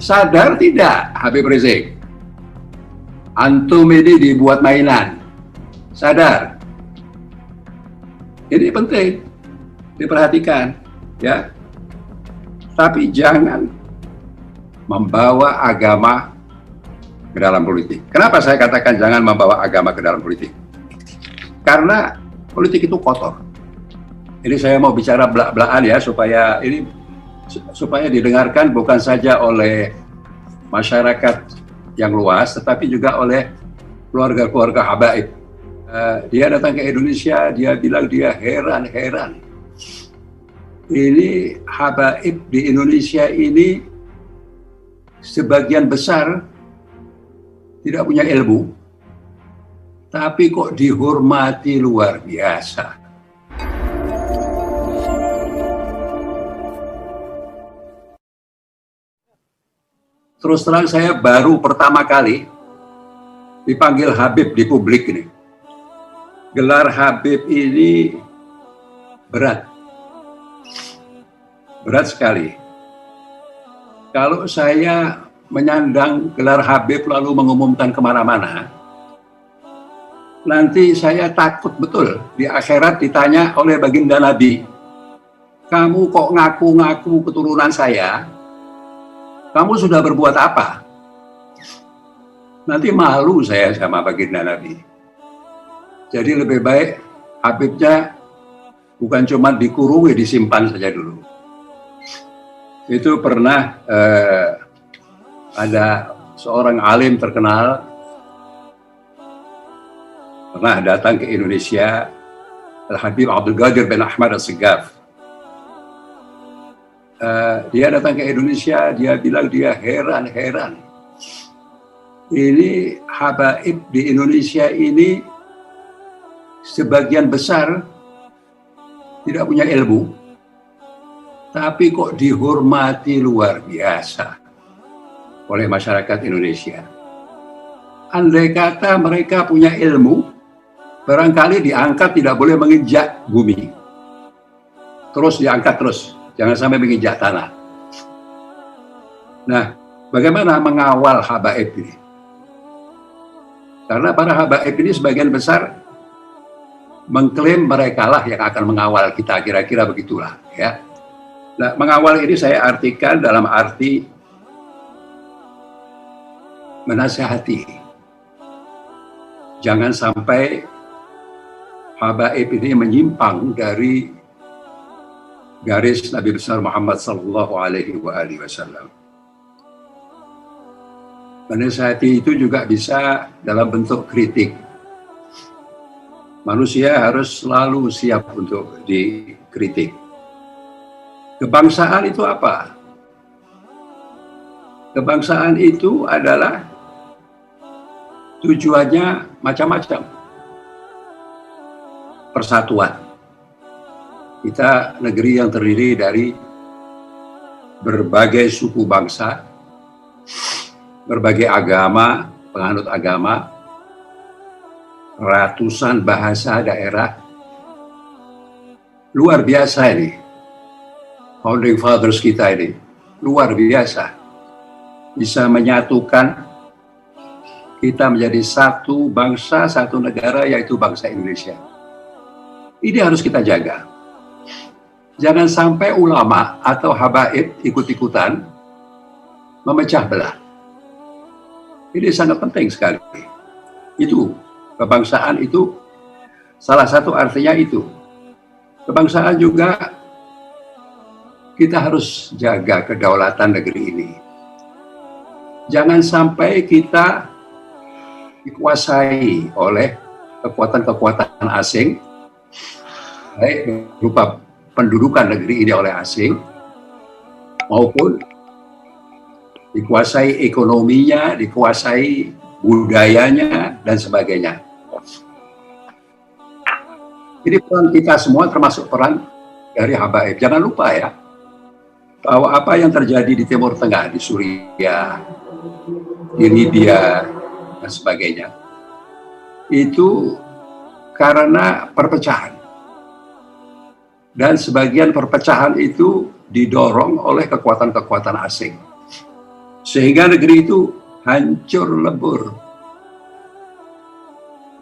Sadar tidak, Habib Rizik? Antum ini dibuat mainan. Sadar. Ini penting diperhatikan, ya. Tapi jangan membawa agama ke dalam politik. Kenapa saya katakan jangan membawa agama ke dalam politik? Karena politik itu kotor. Ini saya mau bicara belak-belakan ya, supaya didengarkan bukan saja oleh masyarakat yang luas, tetapi juga oleh keluarga-keluarga habaib. Dia datang ke Indonesia, dia bilang dia heran-heran. Ini habaib di Indonesia ini sebagian besar tidak punya ilmu, tapi kok dihormati luar biasa. Terus terang saya baru pertama kali dipanggil Habib di publik ini. Gelar Habib ini berat sekali. Kalau saya menyandang gelar Habib lalu mengumumkan kemana-mana, nanti saya takut betul di akhirat ditanya oleh baginda Nabi, kamu kok ngaku-ngaku keturunan saya? Kamu sudah berbuat apa? Nanti malu saya sama baginda Nabi. Jadi lebih baik Habibnya bukan cuma dikurungi, disimpan saja dulu. Itu pernah ada seorang alim terkenal pernah datang ke Indonesia, Al-Habib Abdul Qadir bin Ahmad As-Segaf. Dia datang ke Indonesia, dia bilang dia heran-heran. Ini habaib di Indonesia ini sebagian besar tidak punya ilmu, tapi kok dihormati luar biasa oleh masyarakat Indonesia. Andai kata mereka punya ilmu, barangkali diangkat tidak boleh menginjak bumi. Terus diangkat terus. Jangan sampai menginjak tanah. Nah, bagaimana mengawal habaib ini? Karena para habaib ini sebagian besar mengklaim merekalah yang akan mengawal kita, kira-kira begitulah, ya. Nah, mengawal ini saya artikan dalam arti menasihati. Jangan sampai habaib ini menyimpang dari garis Nabi besar Muhammad sallallahu alaihi wasallam. Menasihati itu juga bisa dalam bentuk kritik. Manusia harus selalu siap untuk dikritik. Kebangsaan itu apa? Kebangsaan itu adalah tujuannya macam-macam. Persatuan. Kita negeri yang terdiri dari berbagai suku bangsa, berbagai agama, penganut agama, ratusan bahasa daerah. Luar biasa ini. Founding Fathers kita ini. Luar biasa. Bisa menyatukan kita menjadi satu bangsa, satu negara, yaitu bangsa Indonesia. Ini harus kita jaga. Jangan sampai ulama atau habaib ikut-ikutan memecah belah. Ini sangat penting sekali. Itu, kebangsaan itu, salah satu artinya itu. Kebangsaan juga kita harus jaga kedaulatan negeri ini. Jangan sampai kita dikuasai oleh kekuatan-kekuatan asing, baik berupa pendudukan negeri ini oleh asing, maupun dikuasai ekonominya, dikuasai budayanya, dan sebagainya. Jadi peran kita semua termasuk peran dari habaib. Jangan lupa ya, bahwa apa yang terjadi di Timur Tengah, di Suriah, di Libya, dan sebagainya, itu karena perpecahan. Dan sebagian perpecahan itu didorong oleh kekuatan-kekuatan asing. Sehingga negeri itu hancur lebur.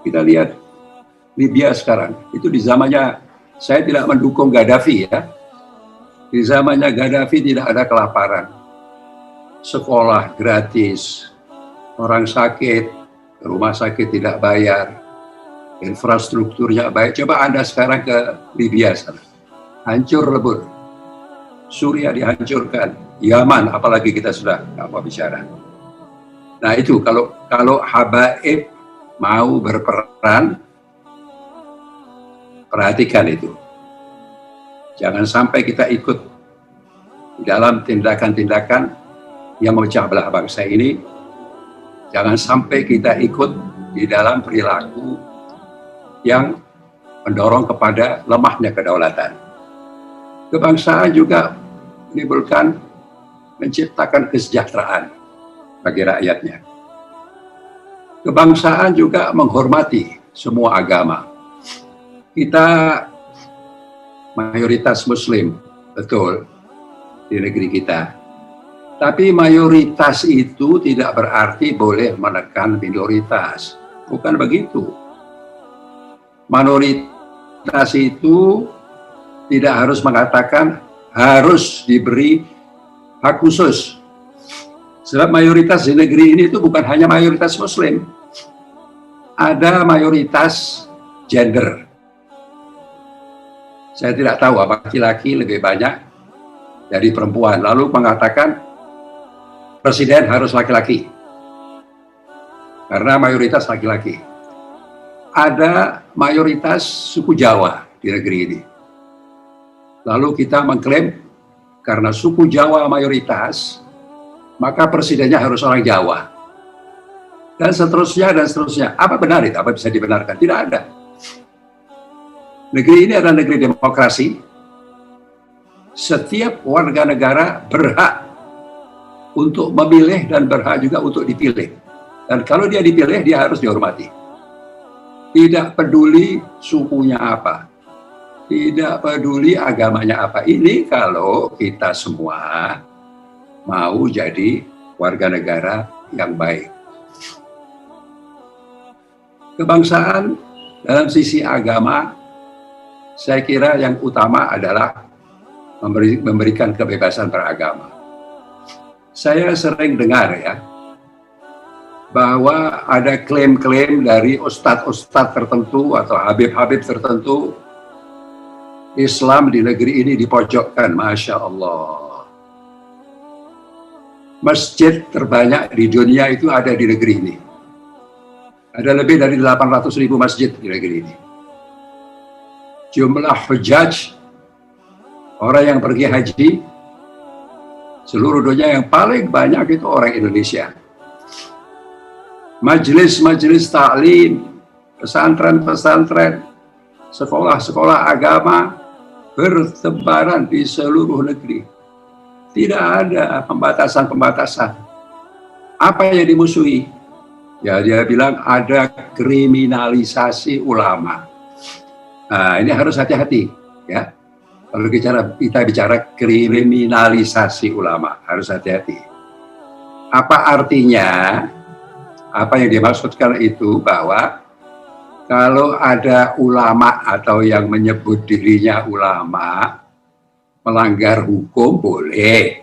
Kita lihat Libya sekarang, itu di zamannya, saya tidak mendukung Gaddafi ya, di zamannya Gaddafi tidak ada kelaparan, sekolah gratis, orang sakit, rumah sakit tidak bayar, infrastrukturnya baik. Coba Anda sekarang ke Libya sana, hancur lebur. Suriah dihancurkan, Yaman apalagi kita sudah nggak mau bicara. Nah itu kalau habaib mau berperan, perhatikan itu. Jangan sampai kita ikut di dalam tindakan-tindakan yang memecah belah bangsa ini. Jangan sampai kita ikut di dalam perilaku yang mendorong kepada lemahnya kedaulatan. Kebangsaan juga menimbulkan, menciptakan kesejahteraan bagi rakyatnya. Kebangsaan juga menghormati semua agama. Kita mayoritas Muslim, betul, di negeri kita. Tapi mayoritas itu tidak berarti boleh menekan minoritas. Bukan begitu. Minoritas itu tidak harus mengatakan harus diberi hak khusus. Sebab mayoritas di negeri ini itu bukan hanya mayoritas Muslim. Ada mayoritas gender. Saya tidak tahu apakah laki-laki lebih banyak dari perempuan. Lalu mengatakan presiden harus laki-laki. Karena mayoritas laki-laki. Ada mayoritas suku Jawa di negeri ini. Lalu kita mengklaim karena suku Jawa mayoritas, maka presidennya harus orang Jawa. Dan seterusnya, dan seterusnya. Apa benar itu? Apa bisa dibenarkan? Tidak ada. Negeri ini adalah negeri demokrasi. Setiap warga negara berhak untuk memilih dan berhak juga untuk dipilih. Dan kalau dia dipilih, dia harus dihormati. Tidak peduli sukunya apa. Tidak peduli agamanya apa. Ini kalau kita semua mau jadi warga negara yang baik. Kebangsaan dalam sisi agama, saya kira yang utama adalah memberikan kebebasan beragama. Saya sering dengar ya, bahwa ada klaim-klaim dari ustadz-ustadz tertentu atau habib-habib tertentu, Islam di negeri ini dipojokkan, Masya Allah. Masjid terbanyak di dunia itu ada di negeri ini. Ada lebih dari 800.000 masjid di negeri ini. Jumlah hujjaj, orang yang pergi haji, seluruh dunia yang paling banyak itu orang Indonesia. Majelis-majelis taklim, pesantren-pesantren, sekolah-sekolah agama bertebaran di seluruh negeri. Tidak ada pembatasan-pembatasan. Apa yang dimusuhi? Ya, dia bilang ada kriminalisasi ulama. Nah, ini harus hati-hati, ya. Kalau kita bicara kriminalisasi ulama, harus hati-hati. Apa artinya? Apa yang dimaksudkan itu bahwa kalau ada ulama atau yang menyebut dirinya ulama melanggar hukum, boleh.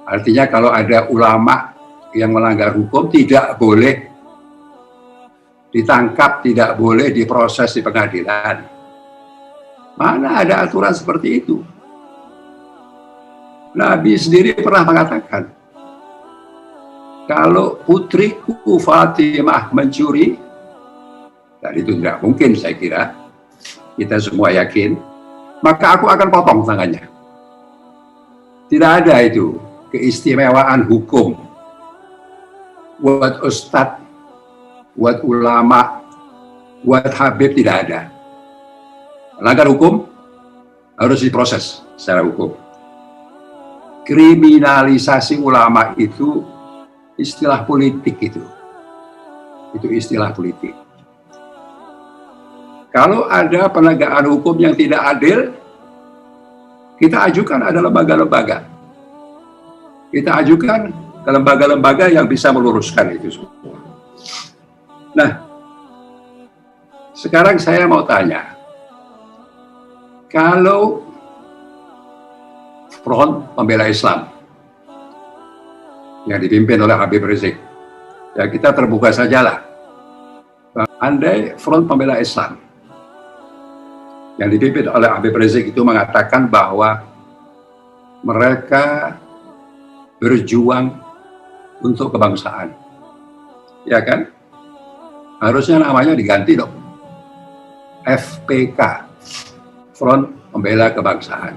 Artinya kalau ada ulama yang melanggar hukum tidak boleh ditangkap, tidak boleh diproses di pengadilan. Mana ada aturan seperti itu? Nabi sendiri pernah mengatakan, kalau putriku Fatimah mencuri, dan itu tidak mungkin saya kira, kita semua yakin, maka aku akan potong tangannya. Tidak ada itu keistimewaan hukum buat ustadz, buat ulama, buat habib, tidak ada. Melanggar hukum harus diproses secara hukum. Kriminalisasi ulama itu istilah politik itu istilah politik. Kalau ada penegakan hukum yang tidak adil, kita ajukan ada lembaga-lembaga. kita ajukan ke lembaga-lembaga yang bisa meluruskan itu semua. Nah, sekarang saya mau tanya, kalau Front Pembela Islam yang dipimpin oleh Habib Rizik, ya kita terbuka sajalah. Andai Front Pembela Islam yang dipimpin oleh Habib Rizik itu mengatakan bahwa mereka berjuang untuk kebangsaan, ya kan? Harusnya namanya diganti dong, FPK, Front Pembela Kebangsaan,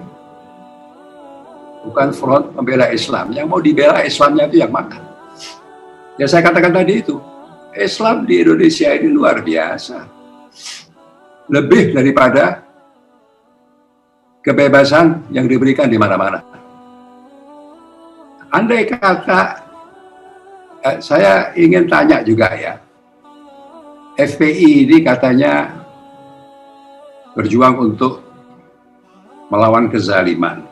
bukan Front Pembela Islam. Yang mau dibela Islamnya itu yang mana? Ya saya katakan tadi itu, Islam di Indonesia ini luar biasa, lebih daripada kebebasan yang diberikan di mana-mana. Andai kata, saya ingin tanya juga ya, FPI ini katanya berjuang untuk melawan kezaliman,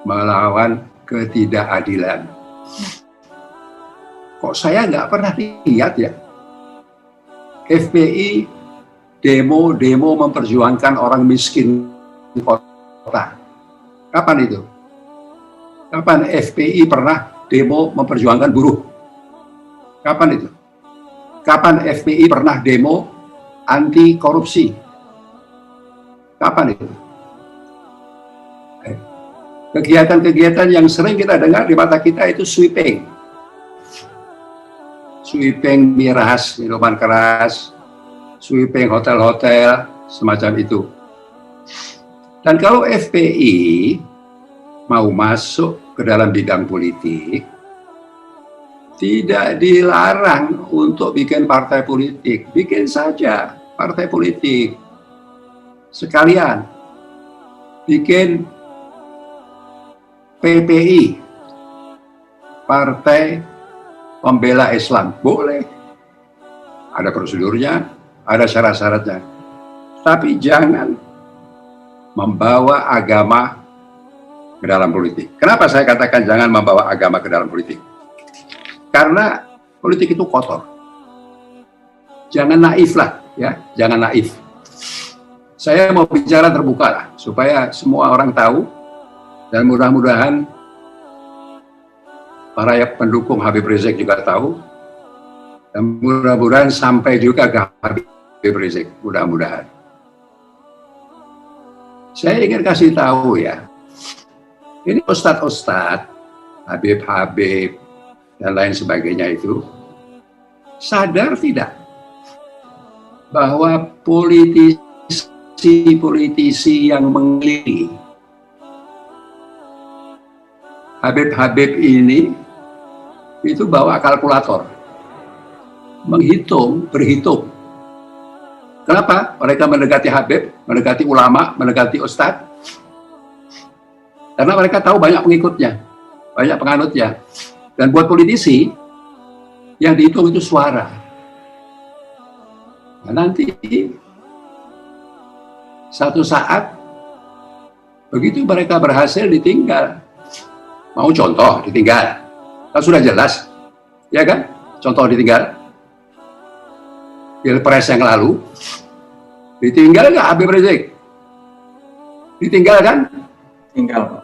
melawan ketidakadilan. Kok saya nggak pernah lihat ya FPI demo memperjuangkan orang miskin di kota? Kapan itu? Kapan FPI pernah demo memperjuangkan buruh? Kapan itu? Kapan FPI pernah demo anti korupsi? Kapan itu? Kegiatan-kegiatan yang sering kita dengar di mata kita itu sweeping. Sweeping miras, minuman keras, sweeping hotel-hotel, semacam itu. Dan kalau FPI mau masuk ke dalam bidang politik, tidak dilarang untuk bikin partai politik. Bikin saja partai politik. Sekalian bikin PPI, Partai Pembela Islam. Boleh. Ada prosedurnya, ada syarat-syaratnya. Tapi jangan membawa agama ke dalam politik. Kenapa saya katakan jangan membawa agama ke dalam politik? Karena politik itu kotor. Jangan naif lah, ya, jangan naif. Saya mau bicara terbuka lah, supaya semua orang tahu, dan mudah-mudahan para pendukung Habib Rizik juga tahu, dan mudah-mudahan sampai juga ke Habib Rizik, mudah-mudahan. Saya ingin kasih tahu ya, ini ustadz-ustadz, Habib-Habib, dan lain sebagainya itu, sadar tidak bahwa politisi yang mengelilingi Habib-Habib ini itu bawa kalkulator, berhitung. Kenapa mereka mendekati Habib, mendekati ulama, mendekati ustadz? Karena mereka tahu banyak pengikutnya, banyak penganutnya. Dan buat politisi, yang dihitung itu suara. Nah, nanti satu saat, begitu mereka berhasil ditinggal. Mau contoh ditinggal? Kan sudah jelas, ya kan? Contoh ditinggal. Pilpres yang lalu, ditinggal nggak Habib Rizik? Ditinggal kan? Tinggal, Pak.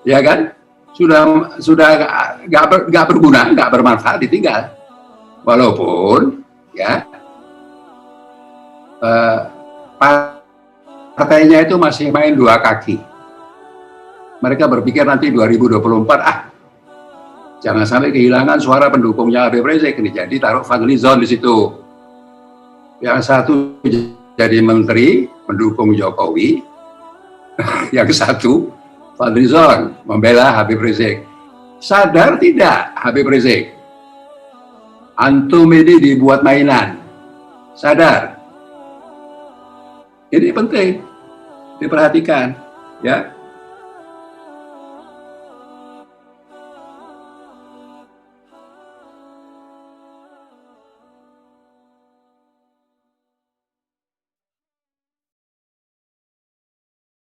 Ya kan? Sudah nggak berguna, nggak bermanfaat, ditinggal. Walaupun ya partainya itu masih main dua kaki. Mereka berpikir nanti 2024 jangan sampai kehilangan suara pendukungnya Habib Rizik ini, jadi taruh Fadlizon di situ. Yang satu jadi menteri pendukung Jokowi, yang satu Fadlizon membela Habib Rizik. Sadar tidak Habib Rizik? Antum ini dibuat mainan. Sadar? Ini penting diperhatikan, ya.